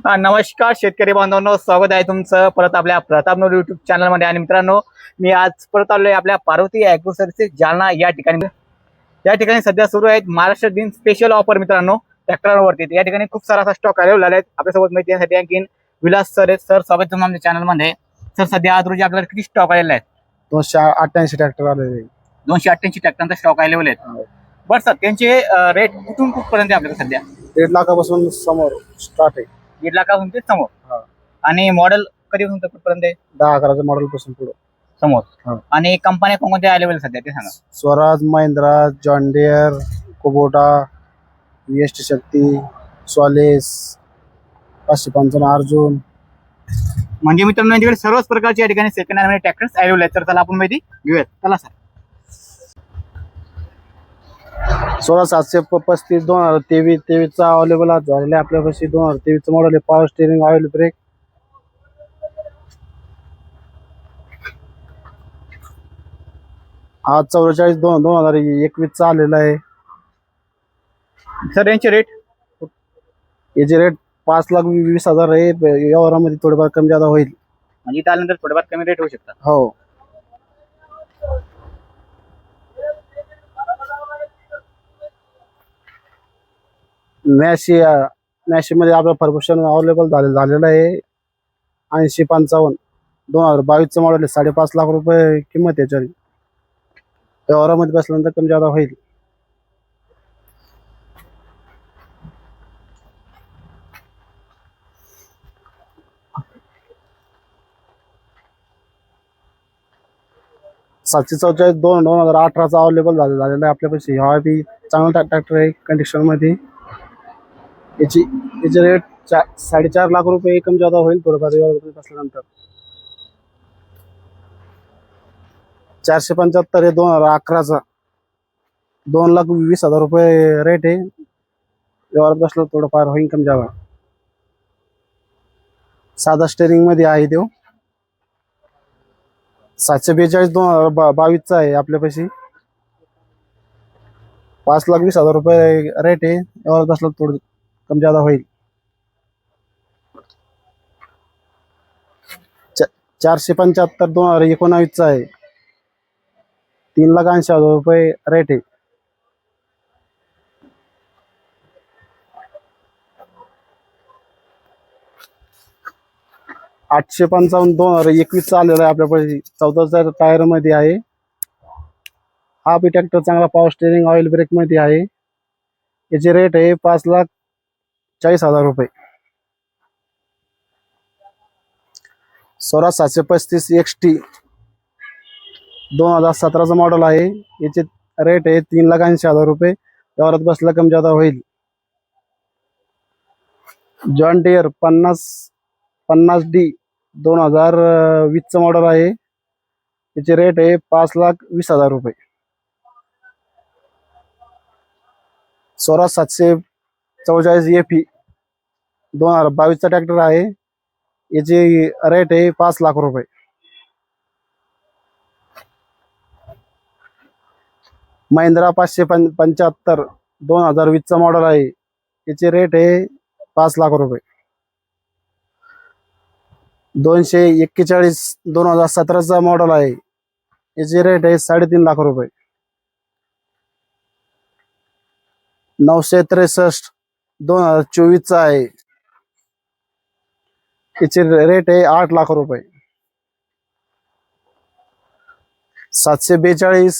नमस्कार शेतकरी बांधवांनो, स्वागत आहे तुमचं परत आपल्या प्रतापनोर युट्यूब चॅनलमध्ये. आणि मित्रांनो, मी आज परत आलोय आपल्या पार्वती ॲग्रो सर्व्हिसेस जालना या ठिकाणी. या ठिकाणी सध्या सुरू आहेत महाराष्ट्र दिन स्पेशल ऑफर मित्रांनो ट्रॅक्टरवरती. या ठिकाणी खूप सारा असा स्टॉक अवेलेबल आहे. आपल्यासोबत माहिती देण्यासाठी आणखीन विलास सर आहेत. सर, स्वागत तुमचं आमच्या चॅनलमध्ये. सर, सध्या आज रोजी आपल्याला किती स्टॉक आलेला आहे? 288 ट्रॅक्टर आलेले. 288 ट्रॅक्टरांचा स्टॉक अवेलेबल आहे. बरं सर, त्यांचे रेट कुठून कुठपर्यंत आहे आपल्याकडे सध्या? 1.5 लाखापासून समोर स्टार्ट आहे. 1.5 लाखापासून ते समोर. आणि मॉडेल कधीपासून कुठपर्यंत आहे? 10-11 मॉडेल पासून पुढे समोर. आणि कंपन्या कोणत्या अवेलेबल सध्या ते सांगा. Swaraj, Mahindra, John Deere, Kubota, VST Shakti, Solis, 555 Arjun. म्हणजे मित्रांनो, यांच्याकडे सर्वच प्रकारच्या या ठिकाणी सेकंड हँड ट्रॅक्टर्स अवेलेबल आहेत. तर चला आपण माहिती घेऊयात. चला सर. 16735 2023 अवेलेबल झालेला आपल्यापाशी. 2023 मॉडेल आहे. Power steering, oil brake. आज 44/2/2021 आलेला आहे. सर, यांचे रेट? याचे रेट 5,20,000 आहे. व्यवहारामध्ये थोडेफार कमी जादा होईल. म्हणजे इथं आल्यानंतर थोडेफार कमी रेट होऊ शकतात. हो. मॅशी मध्ये आपलं फर्गुसन अवेलेबल झालेलं आहे. 8055 2022 मॉडेल आहे. 5.5 लाख रुपये किंमत आहे. याची व्यवहारामध्ये बसल्यानंतर कमी जादा होईल. सातशे 2018 अवेलेबल झालेला आहे आपल्यापाशी. हा बी चांगला ट्रॅक्टर आहे कंडिशन मध्ये. याची रेट 4.5 लाख रुपये कमी जादा होईल थोडंफार व्यवहारामध्ये बसल्यानंतर. 475 आहे 2011चा. 2,20,000 रुपये रेट आहे. व्यवहारात बसलं थोडंफार होईल कमी जादा. साधा स्टेरिंग मध्ये आहे तो. 742 2022 आहे आपल्यापाशी. 5,20,000 रुपये रेट आहे. व्यवहारात बसलं थोडं कमी जादा होईल. 475 2019 आहे. 3,80,000 रुपये रेट आहे. 855 2021 आलेला आहे आपल्यापाशी. 14 टायर मध्ये आहे. हा बी ट्रॅक्टर चांगला पॉवर स्टेरिंग, ऑइल ब्रेक मध्ये आहे. याची रेट आहे 5,40,000 रुपये. स्वराज 735 XT 2017 मॉडेल आहे. याचे रेट आहे 3,80,000 रुपये. व्यवहारात बसला कमी जादा होईल. जॉन डियर 50D 2020 मॉडेल आहे. याचे रेट आहे 5,20,000 रुपये. स्वराज 744 FE 2022 ट्रॅक्टर आहे. याची रेट आहे 5 लाख रुपये. महिंद्रा 575 2020 मॉडेल आहे. याचे रेट आहे 5 लाख रुपये. 241 2017 मॉडेल आहे. याची रेट आहे 3.5 लाख रुपये. 963 2024 आहे. याची रेट आहे 8 लाख रुपये. 742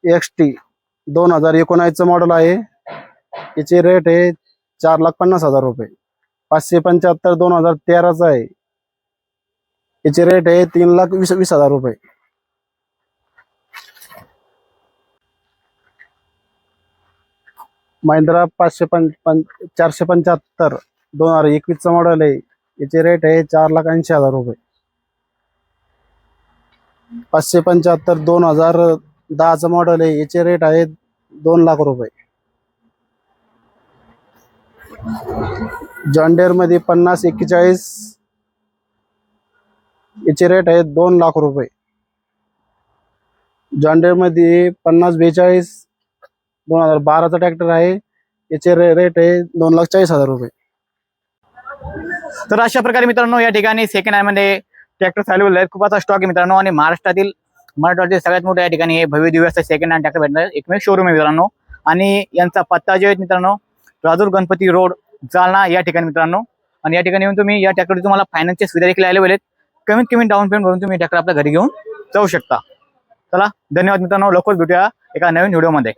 XT 2019 मॉडेल आहे. याची रेट आहे 4,50,000 रुपये. 575 2013 आहे. याची रेट आहे 3,20,000 रुपये. महिंद्रा 475 2021 मॉडेल आहे. याची रेट आहे 4,80,000 रुपये. 575 2010 मॉडेल आहे. याचे रेट आहे 2 लाख रुपये. जॉन डियर मध्ये 5041 याचे रेट आहे 2 लाख रुपये. जॉन डियर मध्ये 5042 2012 ट्रॅक्टर आहे. याचे रेट आहे 2,40,000 रुपये. तर अशा प्रकारे मित्रांनो या ठिकाणी सेकंड हँड मध्ये ट्रॅक्टर अवेलेबल आहेत. खूप आता स्टॉक आहे मित्रांनो आणि महाराष्ट्रातील सगळ्यात मोठं या ठिकाणी हे भव्य दिव्य असं सेकंड हँड ट्रॅक्टर भेटणार एकमेव शोरूम आहे मित्रांनो. आणि यांचा पत्ता जे आहे मित्रांनो राजूर गणपती रोड जालना या ठिकाणी मित्रांनो. आणि या ठिकाणी येऊन तुम्ही या ट्रॅक्टरची तुम्हाला फायनान्सची सुविधा देखील अवेलेबल आहेत. कमीत कमी डाऊन पेमेंट भरून तुम्ही ट्रॅक्टर आपल्या घरी घेऊन जाऊ शकता. चला धन्यवाद मित्रांनो, लवकरच भेटूया एका नवीन व्हिडिओमध्ये.